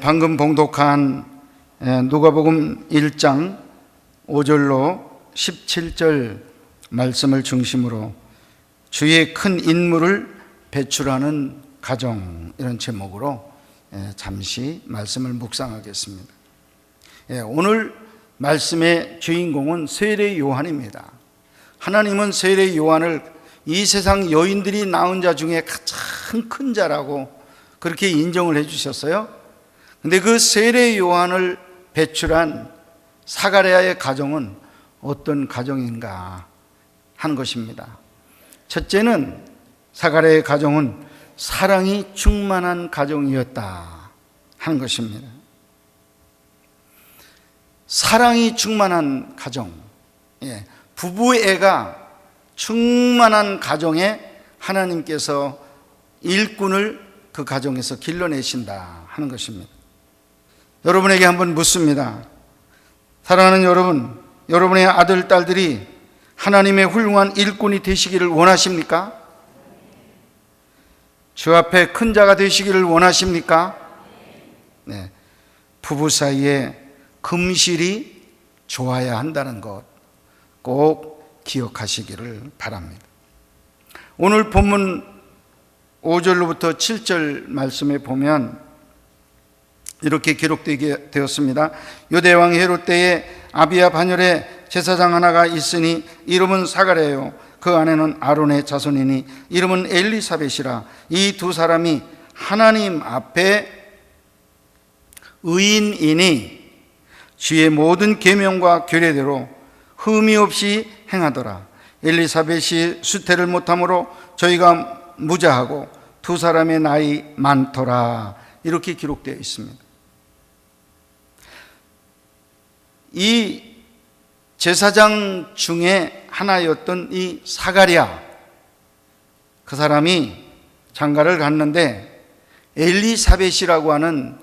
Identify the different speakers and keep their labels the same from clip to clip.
Speaker 1: 방금 봉독한 누가복음 1장 5절로 17절 말씀을 중심으로 주의 큰 인물을 배출하는 가정, 이런 제목으로 잠시 말씀을 묵상하겠습니다. 오늘 말씀의 주인공은 세례 요한입니다. 하나님은 세례 요한을 이 세상 여인들이 낳은 자 중에 가장 큰 자라고 그렇게 인정을 해주셨어요. 근데 그 세례 요한을 배출한 사가랴의 가정은 어떤 가정인가 하는 것입니다. 첫째는, 사가랴의 가정은 사랑이 충만한 가정이었다 하는 것입니다. 사랑이 충만한 가정, 부부애가 충만한 가정에 하나님께서 일꾼을 그 가정에서 길러내신다 하는 것입니다. 여러분에게 한번 묻습니다. 사랑하는 여러분, 여러분의 아들, 딸들이 하나님의 훌륭한 일꾼이 되시기를 원하십니까? 주 앞에 큰 자가 되시기를 원하십니까? 네. 부부 사이에 금실이 좋아야 한다는 것 꼭 기억하시기를 바랍니다. 오늘 본문 5절로부터 7절 말씀에 보면 이렇게 기록되게 되었습니다. 유대왕 헤롯 때에 아비야 반열에 제사장 하나가 있으니 이름은 사가랴요, 그 아내는 아론의 자손이니 이름은 엘리사벳이라. 이 두 사람이 하나님 앞에 의인이니 주의 모든 계명과 규례대로 흠이 없이 행하더라. 엘리사벳이 수태를 못함으로 저희가 무자하고 두 사람의 나이 많더라. 이렇게 기록되어 있습니다. 이 제사장 중에 하나였던 이 사가랴, 그 사람이 장가를 갔는데 엘리사벳이라고 하는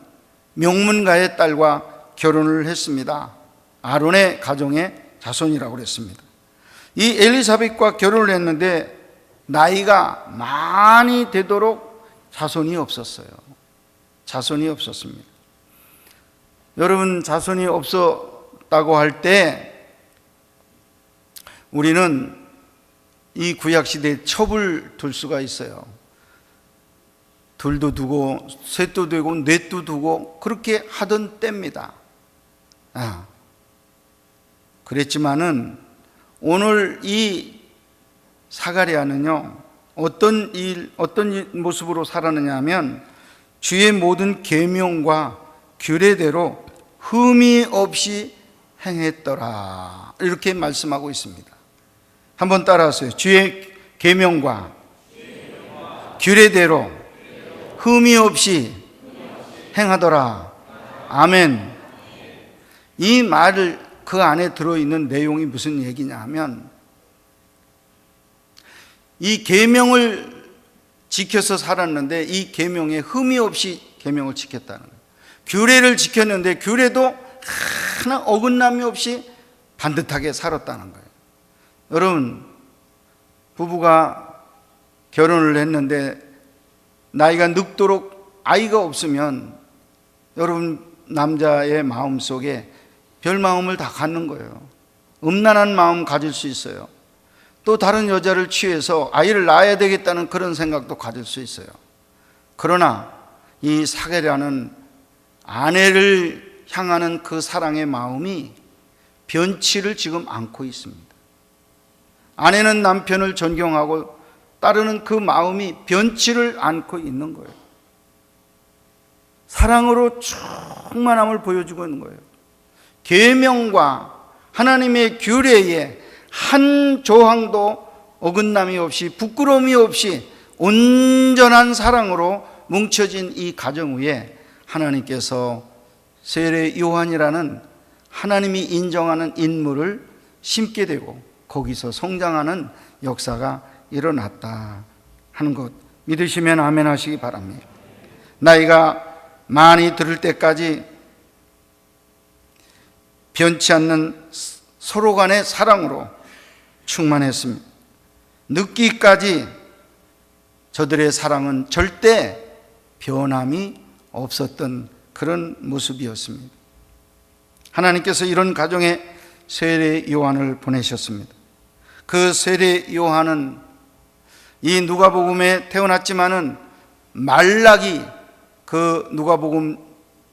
Speaker 1: 명문가의 딸과 결혼을 했습니다. 아론의 가정의 자손이라고 그랬습니다. 이 엘리사벳과 결혼을 했는데 나이가 많이 되도록 자손이 없었어요. 자손이 없었습니다. 여러분, 자손이 없었다고 할 때 우리는 이 구약시대에 첩을 둘 수가 있어요. 둘도 두고 셋도 되고 넷도 두고 그렇게 하던 때입니다. 그랬지만은 오늘 이 사가랴는요, 어떤 모습으로 살았느냐 하면 주의 모든 계명과 규례대로 흠이 없이 행했더라, 이렇게 말씀하고 있습니다. 한번 따라하세요. 주의 계명과 규례대로 흠이 없이 행하더라. 아멘. 이 말을 그 안에 들어있는 내용이 무슨 얘기냐 하면 이 계명을 지켜서 살았는데 이 계명에 흠이 없이 계명을 지켰다는 거예요. 규례를 지켰는데 규례도 하나 어긋남이 없이 반듯하게 살았다는 거예요. 여러분, 부부가 결혼을 했는데 나이가 늙도록 아이가 없으면 여러분, 남자의 마음속에 별 마음을 다 갖는 거예요. 음란한 마음 가질 수 있어요. 또 다른 여자를 취해서 아이를 낳아야 되겠다는 그런 생각도 가질 수 있어요. 그러나 이 사가랴는 아내를 향하는 그 사랑의 마음이 변치를 지금 않고 있습니다. 아내는 남편을 존경하고 따르는 그 마음이 변치를 않고 있는 거예요. 사랑으로 충만함을 보여주고 있는 거예요. 계명과 하나님의 규례에 한 조항도 어긋남이 없이 부끄러움이 없이 온전한 사랑으로 뭉쳐진 이 가정 위에 하나님께서 세례 요한이라는 하나님이 인정하는 인물을 심게 되고 거기서 성장하는 역사가 일어났다 하는 것 믿으시면 아멘 하시기 바랍니다. 나이가 많이 들을 때까지 변치 않는 서로 간의 사랑으로 충만했습니다. 늙기까지 저들의 사랑은 절대 변함이 없었던 그런 모습이었습니다. 하나님께서 이런 가정에 세례 요한을 보내셨습니다. 그 세례 요한은 이 누가복음에 태어났지만은 말라기, 그 누가복음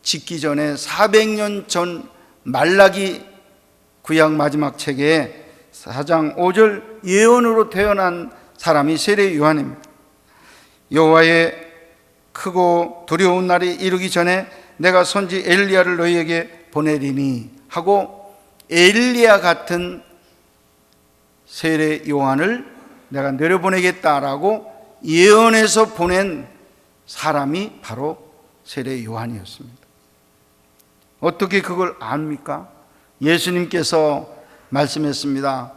Speaker 1: 짓기 전에 400년 전 말라기 구약 마지막 책에 4장 5절 예언으로 태어난 사람이 세례 요한입니다. 여호와의 크고 두려운 날이 이르기 전에 내가 선지 엘리야를 너희에게 보내리니 하고, 엘리야 같은 세례 요한을 내가 내려보내겠다라고 예언해서 보낸 사람이 바로 세례 요한이었습니다. 어떻게 그걸 압니까? 예수님께서 말씀했습니다.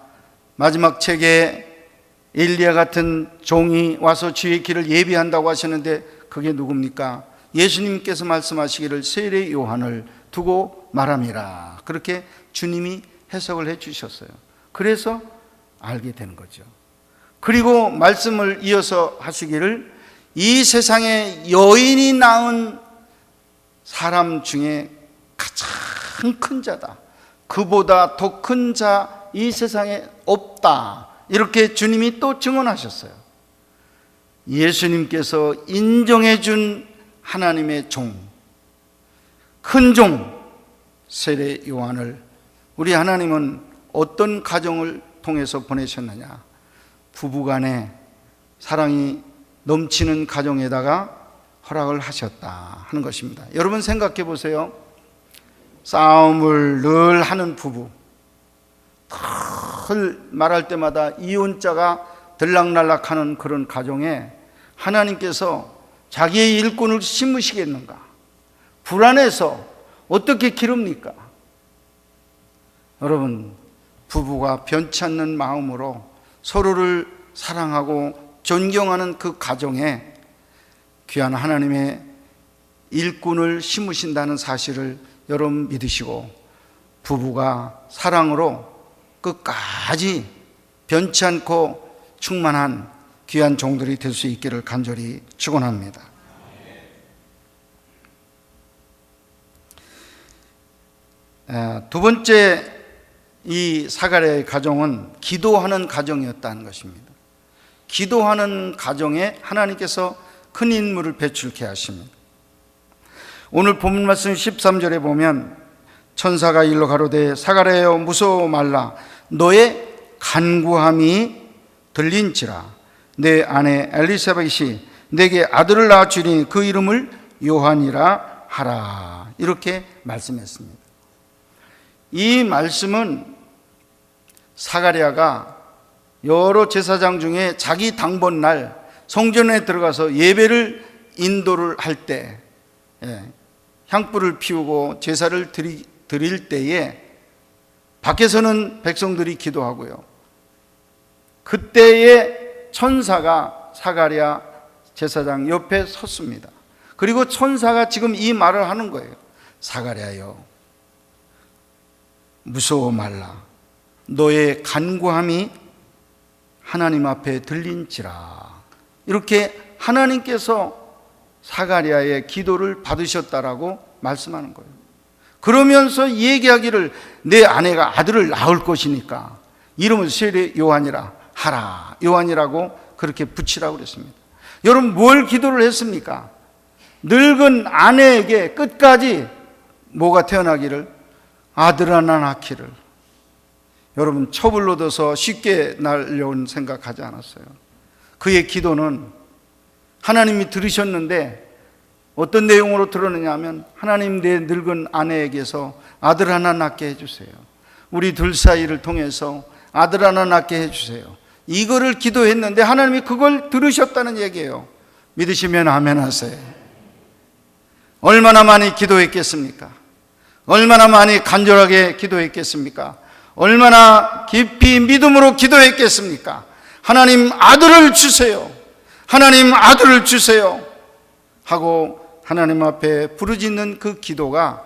Speaker 1: 마지막 책에 엘리야 같은 종이 와서 주의 길을 예비한다고 하시는데 그게 누굽니까? 예수님께서 말씀하시기를 세례 요한을 두고 말함이라, 그렇게 주님이 해석을 해 주셨어요. 그래서 알게 되는 거죠. 그리고 말씀을 이어서 하시기를 이 세상에 여인이 낳은 사람 중에 가장 큰 자다, 그보다 더 큰 자 이 세상에 없다, 이렇게 주님이 또 증언하셨어요. 예수님께서 인정해 준 하나님의 종, 큰 종 세례 요한을 우리 하나님은 어떤 가정을 통해서 보내셨느냐? 부부간에 사랑이 넘치는 가정에다가 허락을 하셨다 하는 것입니다. 여러분 생각해 보세요. 싸움을 늘 하는 부부, 늘 말할 때마다 이혼자가 들락날락하는 그런 가정에 하나님께서 자기의 일꾼을 심으시겠는가? 불안해서 어떻게 기릅니까? 여러분, 부부가 변치 않는 마음으로 서로를 사랑하고 존경하는 그 가정에 귀한 하나님의 일꾼을 심으신다는 사실을 여러분 믿으시고, 부부가 사랑으로 끝까지 변치 않고 충만한 귀한 종들이 될 수 있기를 간절히 축원합니다. 두 번째, 이 사가랴의 가정은 기도하는 가정이었다는 것입니다. 기도하는 가정에 하나님께서 큰 인물을 배출케 하십니다. 오늘 본문 말씀 13절에 보면 천사가 일러 가로되 사가랴여 무서워 말라, 너의 간구함이 들린지라. 내 아내 엘리사벳이 내게 아들을 낳아 주리니 그 이름을 요한이라 하라, 이렇게 말씀했습니다. 이 말씀은 사가랴가 여러 제사장 중에 자기 당번날 성전에 들어가서 예배를 인도를 할 때, 향불을 피우고 제사를 드릴 때에 밖에서는 백성들이 기도하고요, 그때에 천사가 사가랴 제사장 옆에 섰습니다. 그리고 천사가 지금 이 말을 하는 거예요. 사가랴여 무서워 말라, 너의 간구함이 하나님 앞에 들린지라. 이렇게 하나님께서 사가랴의 기도를 받으셨다라고 말씀하는 거예요. 그러면서 얘기하기를 내 아내가 아들을 낳을 것이니까 이름을 세례 요한이라 하라, 요한이라고 그렇게 붙이라고 그랬습니다. 여러분, 뭘 기도를 했습니까? 늙은 아내에게 끝까지 뭐가 태어나기를? 아들 하나 낳기를. 여러분, 첩을 얻어서 쉽게 낳으려고 생각하지 않았어요. 그의 기도는 하나님이 들으셨는데 어떤 내용으로 들었느냐 하면, 하나님 내 늙은 아내에게서 아들 하나 낳게 해주세요. 우리 둘 사이를 통해서 아들 하나 낳게 해주세요. 이거를 기도했는데 하나님이 그걸 들으셨다는 얘기예요. 믿으시면 아멘 하세요. 얼마나 많이 기도했겠습니까? 얼마나 많이 간절하게 기도했겠습니까? 얼마나 깊이 믿음으로 기도했겠습니까? 하나님 아들을 주세요, 하나님 아들을 주세요 하고 하나님 앞에 부르짖는 그 기도가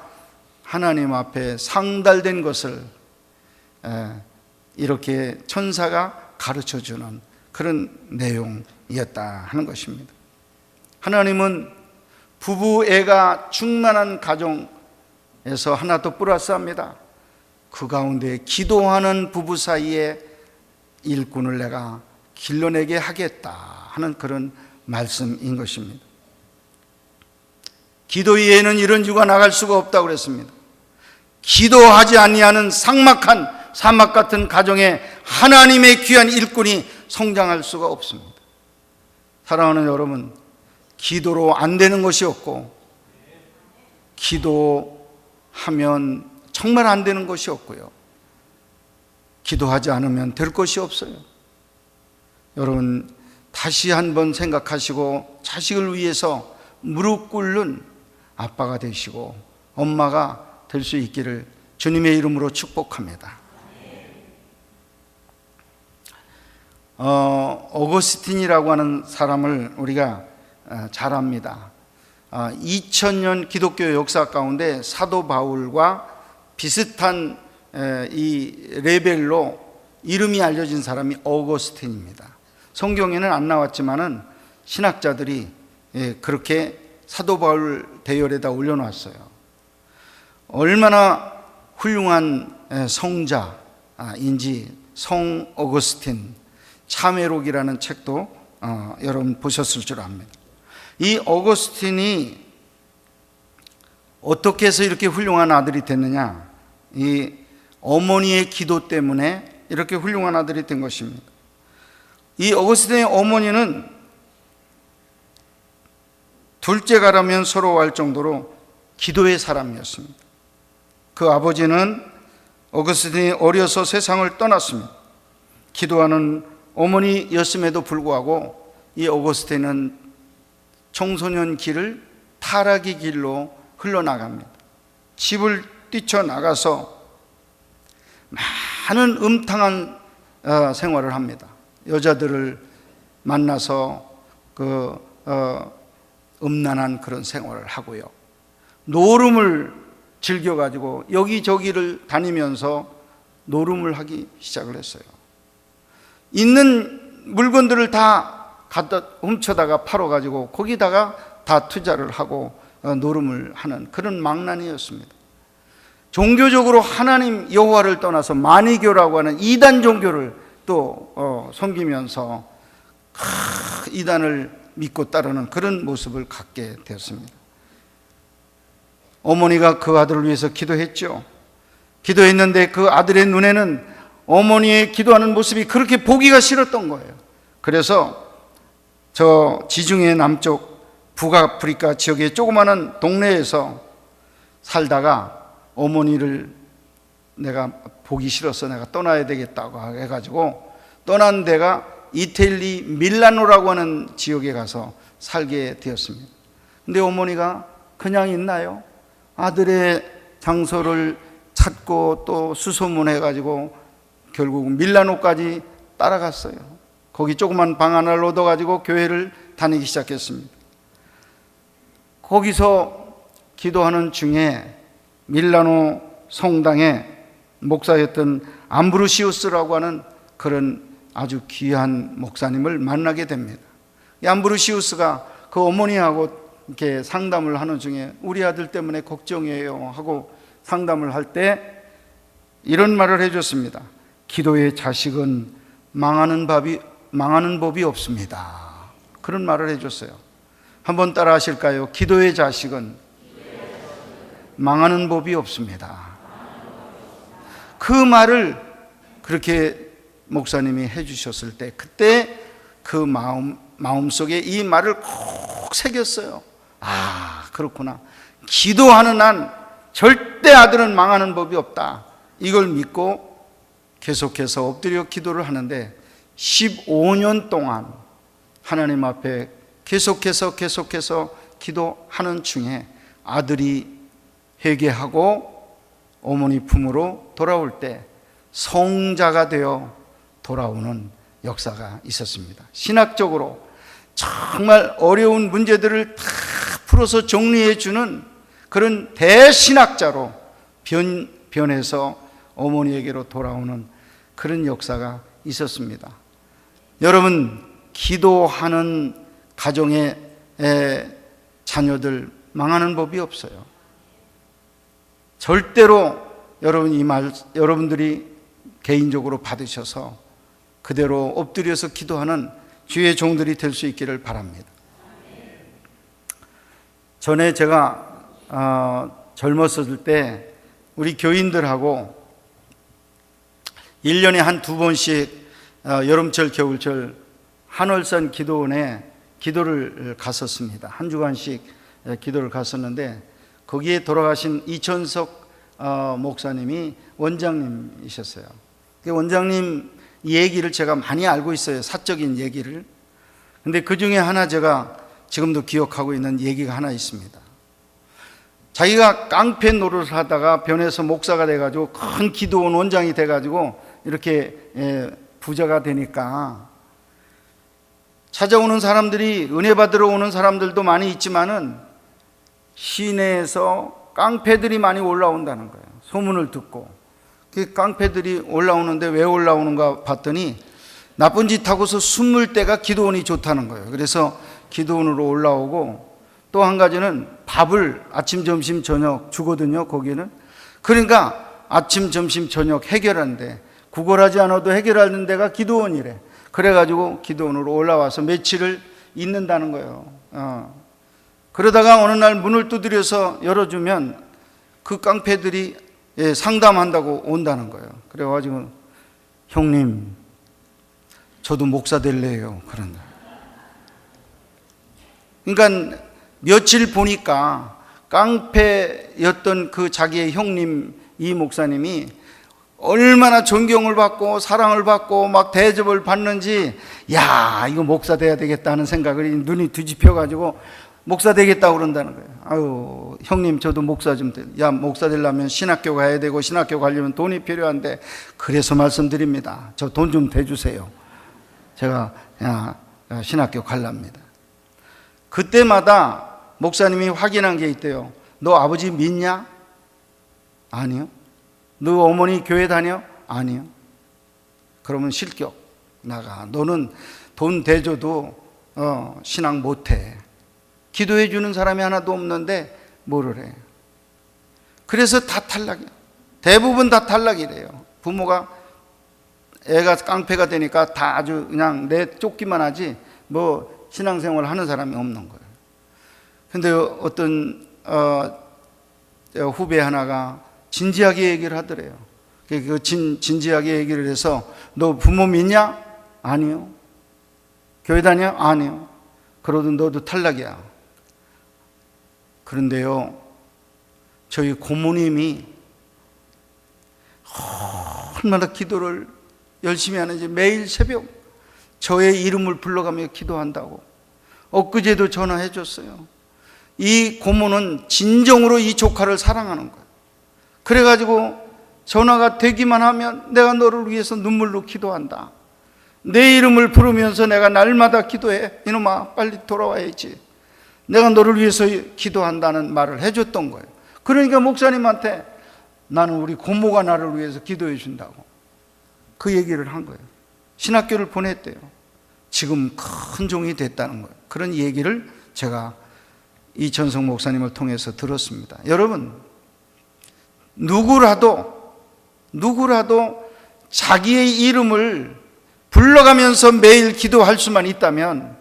Speaker 1: 하나님 앞에 상달된 것을 이렇게 천사가 가르쳐주는 그런 내용이었다 하는 것입니다. 하나님은 부부 애가 충만한 가정에서 하나 더 플러스합니다. 그 가운데 기도하는 부부 사이에 일꾼을 내가 길러내게 하겠다 하는 그런 말씀인 것입니다. 기도 이외에는 이런 유가 나갈 수가 없다고 그랬습니다. 기도하지 아니하는 삭막한 사막 같은 가정에 하나님의 귀한 일꾼이 성장할 수가 없습니다. 사랑하는 여러분, 기도로 안 되는 것이 없고 기도하면 정말 안 되는 것이 없고요, 기도하지 않으면 될 것이 없어요. 여러분, 다시 한번 생각하시고 자식을 위해서 무릎 꿇는 아빠가 되시고 엄마가 될 수 있기를 주님의 이름으로 축복합니다. 어거스틴이라고 하는 사람을 우리가 잘 압니다. 2000년 기독교 역사 가운데 사도 바울과 비슷한 이 레벨로 이름이 알려진 사람이 어거스틴입니다. 성경에는 안 나왔지만은 신학자들이 그렇게 사도 바울 대열에다 올려놨어요. 얼마나 훌륭한 성자인지 성 어거스틴 참회록이라는 책도 여러분 보셨을 줄 압니다. 이 어거스틴이 어떻게 해서 이렇게 훌륭한 아들이 됐느냐, 이 어머니의 기도 때문에 이렇게 훌륭한 아들이 된 것입니다. 이 어거스틴의 어머니는 둘째가라면 서러워할 정도로 기도의 사람이었습니다. 그 아버지는 어거스틴이 어려서 세상을 떠났습니다. 기도하는 어머니였음에도 불구하고 이 어거스틴은 청소년 길을 타락의 길로 흘러나갑니다. 집을 뛰쳐나가서 많은 음탕한 생활을 합니다. 여자들을 만나서 음란한 그런 생활을 하고요, 노름을 즐겨가지고 여기저기를 다니면서 노름을 하기 시작을 했어요. 있는 물건들을 다 갖다 훔쳐다가 팔아가지고 거기다가 다 투자를 하고 노름을 하는 그런 망나니였습니다. 종교적으로 하나님 여호와를 떠나서 마니교라고 하는 이단 종교를 또 섬기면서 이단을 믿고 따르는 그런 모습을 갖게 되었습니다. 어머니가 그 아들을 위해서 기도했죠. 기도했는데 그 아들의 눈에는 어머니의 기도하는 모습이 그렇게 보기가 싫었던 거예요. 그래서 저 지중해 남쪽 북아프리카 지역의 조그마한 동네에서 살다가 어머니를 내가 보기 싫어서 내가 떠나야 되겠다고 해가지고 떠난 데가 이탈리 밀라노라고 하는 지역에 가서 살게 되었습니다. 근데 어머니가 그냥 있나요? 아들의 장소를 찾고 또 수소문해가지고 결국 밀라노까지 따라갔어요. 거기 조그만 방 하나를 얻어가지고 교회를 다니기 시작했습니다. 거기서 기도하는 중에 밀라노 성당에 목사였던 암브루시우스라고 하는 그런 아주 귀한 목사님을 만나게 됩니다. 이 암브루시우스가 그 어머니하고 이렇게 상담을 하는 중에 우리 아들 때문에 걱정이에요 하고 상담을 할 때 이런 말을 해줬습니다. 기도의 자식은 망하는 법이 없습니다. 그런 말을 해줬어요. 한번 따라 하실까요? 기도의 자식은 망하는 법이 없습니다. 그 말을 그렇게 목사님이 해주셨을 때 그때 그 마음속에 이 말을 꼭 새겼어요. 아, 그렇구나. 기도하는 한 절대 아들은 망하는 법이 없다. 이걸 믿고 계속해서 엎드려 기도를 하는데 15년 동안 하나님 앞에 계속해서 기도하는 중에 아들이 회개하고 어머니 품으로 돌아올 때 성자가 되어 돌아오는 역사가 있었습니다. 신학적으로 정말 어려운 문제들을 다 풀어서 정리해 주는 그런 대신학자로 변해서 어머니에게로 돌아오는 그런 역사가 있었습니다. 여러분, 기도하는 가정에 자녀들 망하는 법이 없어요. 절대로 여러분 이 말 여러분들이 개인적으로 받으셔서 그대로 엎드려서 기도하는 주의 종들이 될 수 있기를 바랍니다. 전에 제가 젊었을 때 우리 교인들하고 1년에 한 2번씩 여름철 겨울철 한월산 기도원에 기도를 갔었습니다. 한 주간씩 기도를 갔었는데 거기에 돌아가신 이천석 목사님이 원장님이셨어요. 그 원장님 얘기를 제가 많이 알고 있어요. 사적인 얘기를. 근데 그 중에 하나 제가 지금도 기억하고 있는 얘기가 하나 있습니다. 자기가 깡패 노릇을 하다가 변해서 목사가 돼가지고 큰 기도원 원장이 돼가지고 이렇게 부자가 되니까 찾아오는 사람들이, 은혜 받으러 오는 사람들도 많이 있지만은 시내에서 깡패들이 많이 올라온다는 거예요. 소문을 듣고. 그 깡패들이 올라오는데 왜 올라오는가 봤더니 나쁜 짓 하고서 숨을 때가 기도원이 좋다는 거예요. 그래서 기도원으로 올라오고, 또 한 가지는 밥을 아침, 점심, 저녁 주거든요, 거기는. 그러니까 아침, 점심, 저녁 해결하는데, 구걸하지 않아도 해결하는 데가 기도원이래. 그래가지고 기도원으로 올라와서 며칠을 있는다는 거예요. 그러다가 어느 날 문을 두드려서 열어주면 그 깡패들이 상담한다고 온다는 거예요. 그래가지고 형님, 저도 목사 될래요. 그런다. 그러니까 며칠 보니까 깡패였던 그 자기의 형님 이 목사님이 얼마나 존경을 받고 사랑을 받고 막 대접을 받는지, 야, 이거 목사 돼야 되겠다는 생각을 눈이 뒤집혀가지고 목사 되겠다고 그런다는 거예요. 아유, 형님 저도 목사 좀 돼. 야, 목사 되려면 신학교 가야 되고 신학교 가려면 돈이 필요한데, 그래서 말씀드립니다. 저 돈 좀 대주세요. 제가 신학교 갈랍니다. 그때마다 목사님이 확인한 게 있대요. 너 아버지 믿냐? 아니요. 너 어머니 교회 다녀? 아니요. 그러면 실격 나가. 너는 돈 대줘도 신앙 못해. 기도해 주는 사람이 하나도 없는데 뭐를 해. 그래서 다 탈락이야. 대부분 다 탈락이래요. 부모가 애가 깡패가 되니까 다 아주 그냥 내쫓기만 하지 뭐 신앙생활 하는 사람이 없는 거예요. 근데 어떤 후배 하나가 진지하게 얘기를 하더래요. 진지하게 얘기를 해서 너 부모 믿냐? 아니요. 교회 다녀? 아니요. 그러던 너도 탈락이야. 그런데요, 저희 고모님이 얼마나 기도를 열심히 하는지 매일 새벽 저의 이름을 불러가며 기도한다고 엊그제도 전화해 줬어요. 이 고모는 진정으로 이 조카를 사랑하는 거예요. 그래가지고 전화가 되기만 하면 내가 너를 위해서 눈물로 기도한다. 내 이름을 부르면서 내가 날마다 기도해. 이놈아 빨리 돌아와야지. 내가 너를 위해서 기도한다는 말을 해줬던 거예요. 그러니까 목사님한테 나는 우리 고모가 나를 위해서 기도해 준다고 그 얘기를 한 거예요. 신학교를 보냈대요. 지금 큰 종이 됐다는 거예요. 그런 얘기를 제가 이천석 목사님을 통해서 들었습니다. 여러분, 누구라도 자기의 이름을 불러가면서 매일 기도할 수만 있다면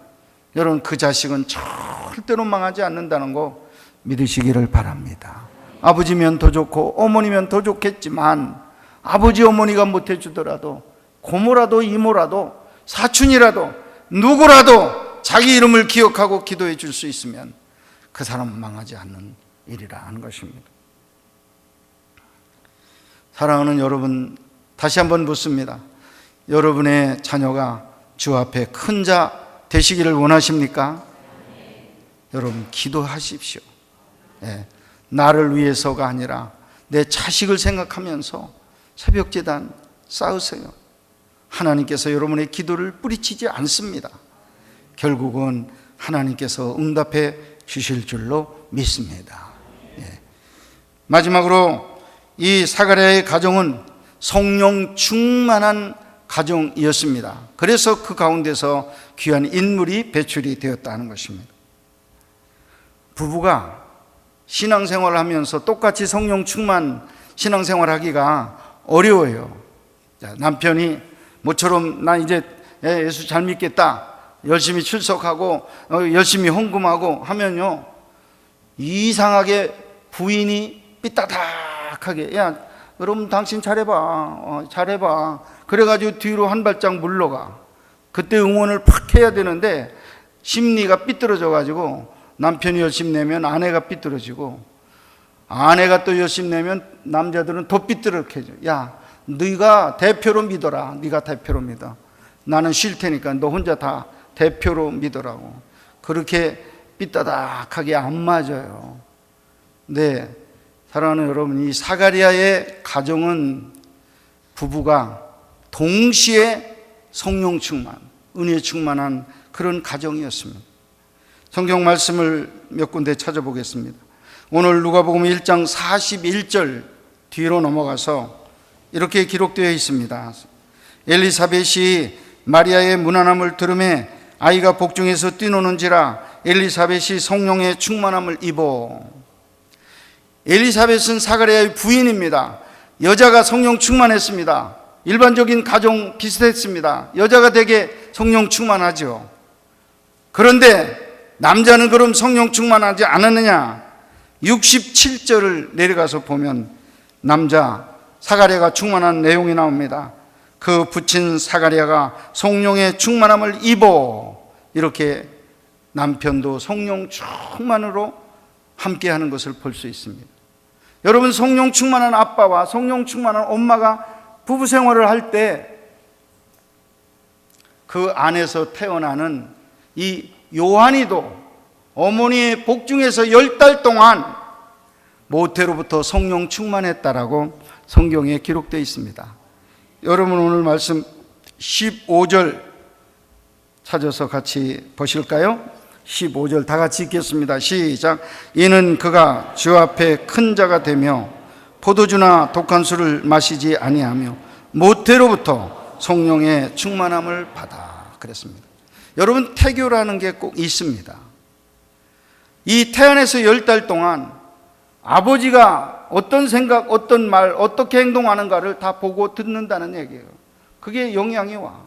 Speaker 1: 여러분 그 자식은 절대로 망하지 않는다는 거 믿으시기를 바랍니다. 아버지면 더 좋고 어머니면 더 좋겠지만 아버지 어머니가 못해주더라도 고모라도 이모라도 사촌이라도 누구라도 자기 이름을 기억하고 기도해 줄 수 있으면 그 사람은 망하지 않는 일이라 하는 것입니다. 사랑하는 여러분, 다시 한번 묻습니다. 여러분의 자녀가 주 앞에 큰 자 되시기를 원하십니까? 여러분 기도하십시오. 나를 위해서가 아니라 내 자식을 생각하면서 새벽제단 쌓으세요. 하나님께서 여러분의 기도를 뿌리치지 않습니다. 결국은 하나님께서 응답해 주실 줄로 믿습니다. 마지막으로 이 사가랴의 가정은 성령 충만한 가정이었습니다. 그래서 그 가운데서 귀한 인물이 배출이 되었다는 것입니다. 부부가 신앙생활을 하면서 똑같이 성령 충만 신앙생활 하기가 어려워요. 자, 남편이 모처럼 나 이제 예수 잘 믿겠다, 열심히 출석하고 열심히 헌금하고 하면요, 이상하게 부인이 삐딱하게, 야 그럼 당신 잘해봐, 잘해봐, 그래가지고 뒤로 한 발짝 물러가. 그때 응원을 팍 해야 되는데 심리가 삐뚤어져 가지고 남편이 열심히 내면 아내가 삐뚤어지고, 아내가 또 열심히 내면 남자들은 더 삐뚤어져. 야 네가 대표로 믿어라, 네가 대표로 믿어, 나는 쉴 테니까 너 혼자 다 대표로 믿으라고. 그렇게 삐딱하게 안 맞아요. 네, 사랑하는 여러분, 이 사가랴의 가정은 부부가 동시에 성령 충만, 은혜 충만한 그런 가정이었습니다. 성경 말씀을 몇 군데 찾아보겠습니다. 오늘 누가복음 1장 41절 뒤로 넘어가서 이렇게 기록되어 있습니다. 엘리사벳이 마리아의 무난함을 들으매 아이가 복중에서 뛰노는지라 엘리사벳이 성령의 충만함을 입어. 엘리사벳은 사가랴의 부인입니다. 여자가 성령 충만했습니다. 일반적인 가정 비슷했습니다. 여자가 되게 성령 충만하죠. 그런데 남자는 그럼 성령 충만하지 않았느냐? 67절을 내려가서 보면 남자 사가랴가 충만한 내용이 나옵니다. 그 부친 사가랴가 성령의 충만함을 입어. 이렇게 남편도 성령 충만으로 함께하는 것을 볼 수 있습니다. 여러분, 성령 충만한 아빠와 성령 충만한 엄마가 부부 생활을 할 때 그 안에서 태어나는 이 요한이도 어머니의 복중에서 10달 동안 모태로부터 성령 충만했다라고 성경에 기록되어 있습니다. 여러분, 오늘 말씀 15절 찾아서 같이 보실까요? 15절 다 같이 읽겠습니다. 시작. 이는 그가 주 앞에 큰 자가 되며 포도주나 독한 술을 마시지 아니하며 모태로부터 성령의 충만함을 받아. 그랬습니다. 여러분, 태교라는 게 꼭 있습니다. 이 태안에서 10달 동안 아버지가 어떤 생각, 어떤 말, 어떻게 행동하는가를 다 보고 듣는다는 얘기예요. 그게 영향이 와.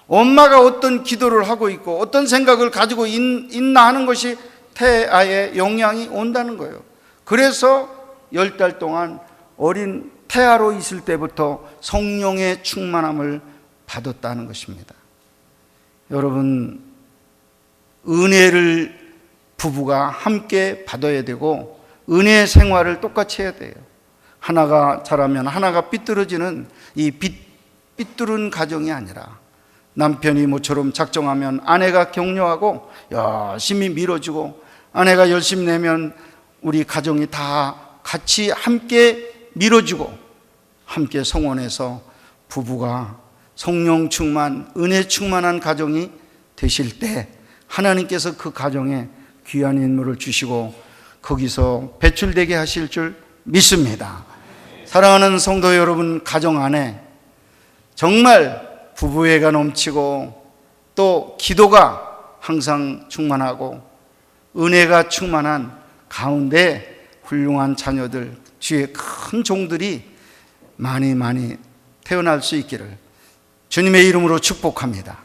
Speaker 1: 엄마가 어떤 기도를 하고 있고 어떤 생각을 가지고 있나 하는 것이 태아에 영향이 온다는 거예요. 그래서 10달 동안 어린 태아로 있을 때부터 성령의 충만함을 받았다는 것입니다. 여러분, 은혜를 부부가 함께 받아야 되고 은혜 생활을 똑같이 해야 돼요. 하나가 잘하면 하나가 삐뚤어지는 이 삐뚤은 가정이 아니라 남편이 모처럼 작정하면 아내가 격려하고 열심히 밀어주고, 아내가 열심히 내면 우리 가정이 다 같이 함께 밀어주고 함께 성원해서 부부가 성령 충만, 은혜 충만한 가정이 되실 때 하나님께서 그 가정에 귀한 인물을 주시고 거기서 배출되게 하실 줄 믿습니다. 사랑하는 성도 여러분, 가정 안에 정말 부부애가 넘치고 또 기도가 항상 충만하고 은혜가 충만한 가운데 훌륭한 자녀들, 주의 큰 종들이 많이 태어날 수 있기를 주님의 이름으로 축복합니다.